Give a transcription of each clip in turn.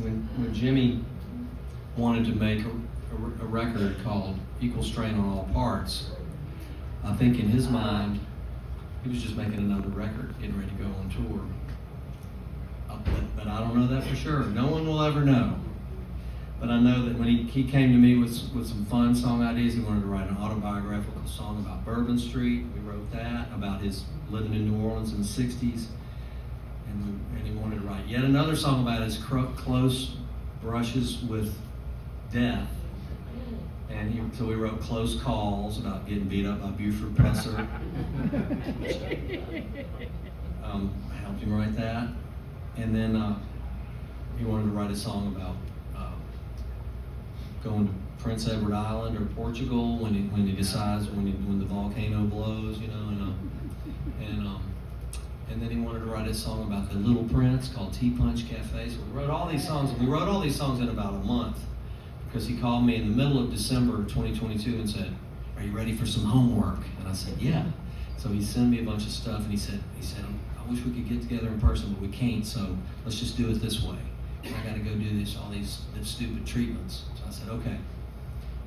when Jimmy wanted to make a record called Equal Strain on All Parts, I think in his mind, he was just making another record, getting ready to go on tour. But I don't know that for sure. No one will ever know. But I know that when he came to me with some fun song ideas, he wanted to write an autobiographical song about Bourbon Street. We wrote that, about his living in New Orleans in the 60s. And he wanted to write yet another song about his close brushes with death. And so we wrote Close Calls, about getting beat up by Buford Presser. I helped him write that. And then he wanted to write a song about going to Prince Edward Island or Portugal when he decides when the volcano blows, you know, and then he wanted to write a song about the Little Prince called Tea Punch Cafe. So we wrote all these songs, and we wrote all these songs in about a month, because he called me in the middle of December 2022 and said, "Are you ready for some homework?" And I said, "Yeah." So he sent me a bunch of stuff, and he said, "I wish we could get together in person, but we can't, so let's just do it this way. I got to go do all these stupid treatments." So I said, "Okay."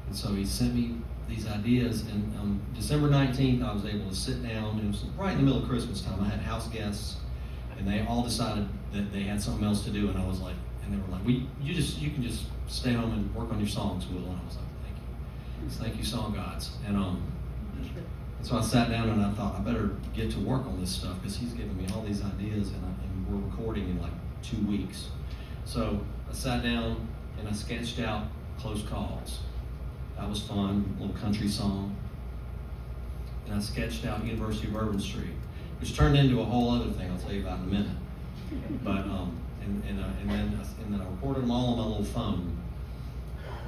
And so he sent me these ideas, and on December 19th, I was able to sit down. It was right in the middle of Christmas time. I had house guests, and they all decided that they had something else to do, and I was like, and they were like, you can just stay home and work on your songs, Will." And I was like, "Thank you. Thank you, song gods." And so I sat down and I thought, I better get to work on this stuff, because he's giving me all these ideas, and we're recording in like 2 weeks. So I sat down and I sketched out Close Calls. That was fun, a little country song. And I sketched out University of Bourbon Street, which turned into a whole other thing I'll tell you about in a minute. But and then I recorded them all on my little phone.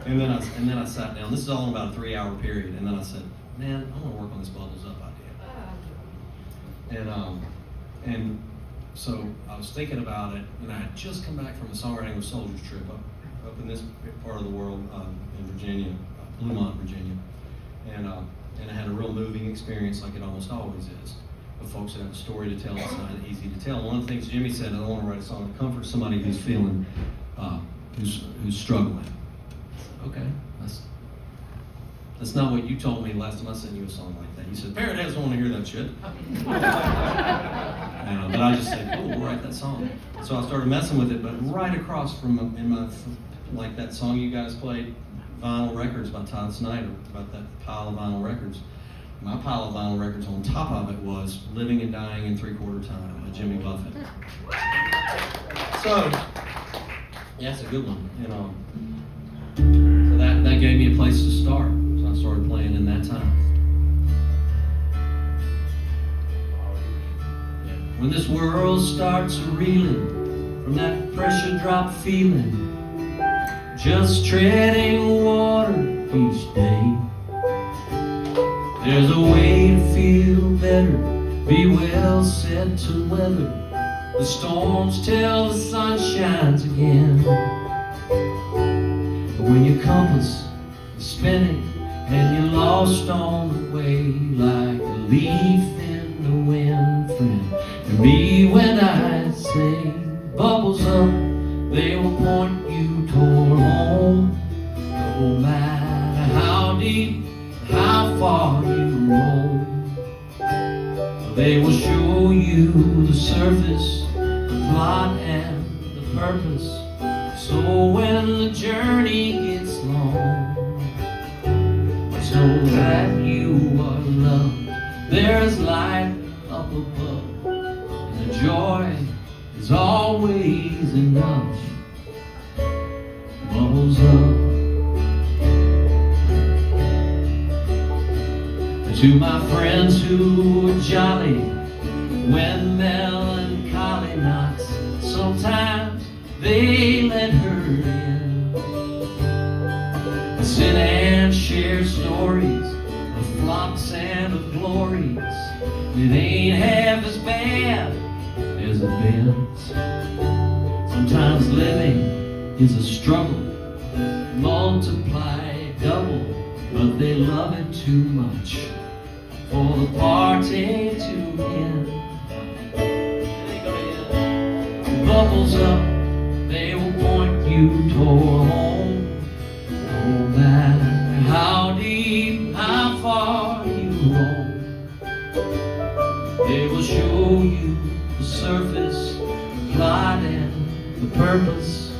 And then I sat down. This is all in about a 3-hour period. And then I said, "Man, I want to work on this Bubbles Up idea." And so I was thinking about it, and I had just come back from a songwriting with Soldiers trip up in this part of the world, in Virginia, Bluemont, Virginia, and I had a real moving experience, like it almost always is. But folks that have a story to tell, it's not easy to tell. One of the things Jimmy said, I want to write a song to comfort somebody who's feeling, who's struggling. I said, "Okay, that's not what you told me last time I sent you a song like that. You said, Parrot Heads don't want to hear that shit." But I just said, "Cool, we'll write that song." So I started messing with it, but right across from like that song you guys played, Vinyl Records by Todd Snyder, about that pile of vinyl records. My pile of vinyl records on top of it was Living and Dying in 3/4 Time by Jimmy Buffett. So, yeah, it's a good one. So that gave me a place to start. So I started playing in that time. When this world starts reeling from that pressure drop feeling, just treading water each day, there's a way to feel better, be well set to weather the storms till the sun shines again. When your compass is spinning and you're lost on the way, like a leaf in the wind, friend, and me when I say bubbles up, they will point you toward home. No matter how deep, how far you roll, they will show you the surface, the plot and the purpose. So when the journey gets long, just know that you are loved. There's light up above, and the joy is always enough. Bubbles up. To my friends who are jolly when melancholy knocks, sometimes they let her in. Sit and share stories of flops and of glories. It ain't half as bad as it been. Sometimes living is a struggle, multiply double, but they love it too much for the party to end. Bubbles up, they will point you you tore home. No matter how deep, how far you roam, they will show you the surface, the plot and the purpose.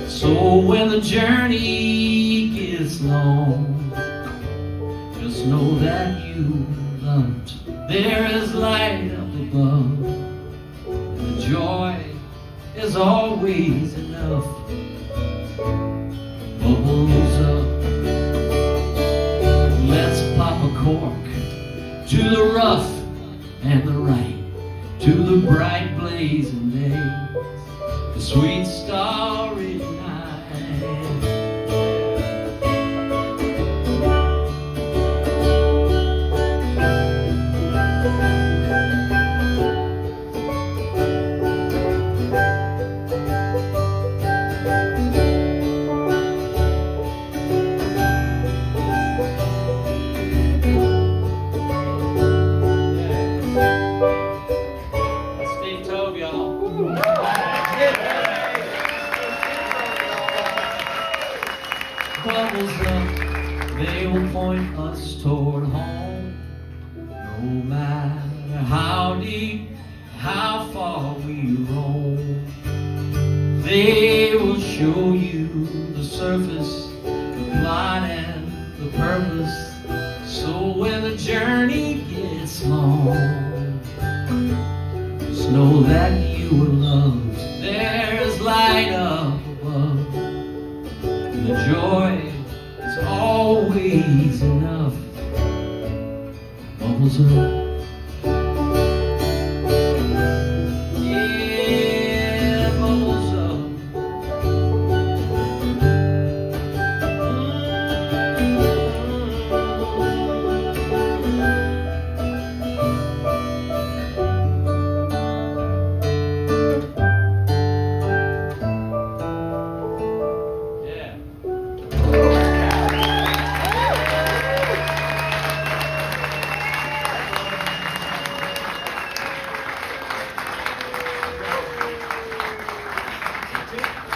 So when the journey gets long, just know that you loved. There is light up above, and the joy is always enough. Bubbles up, let's pop a cork to the rough and the right, to the bright blazing day, the sweet starry night. Steve Tove, y'all. Bubbles up, they will point us toward home. No matter how deep, how far we roam, they will show you the surface, the plot and the purpose. So when the journey gets long, just know that you were loved. There's light up above, and the joy is always enough. Bubbles up.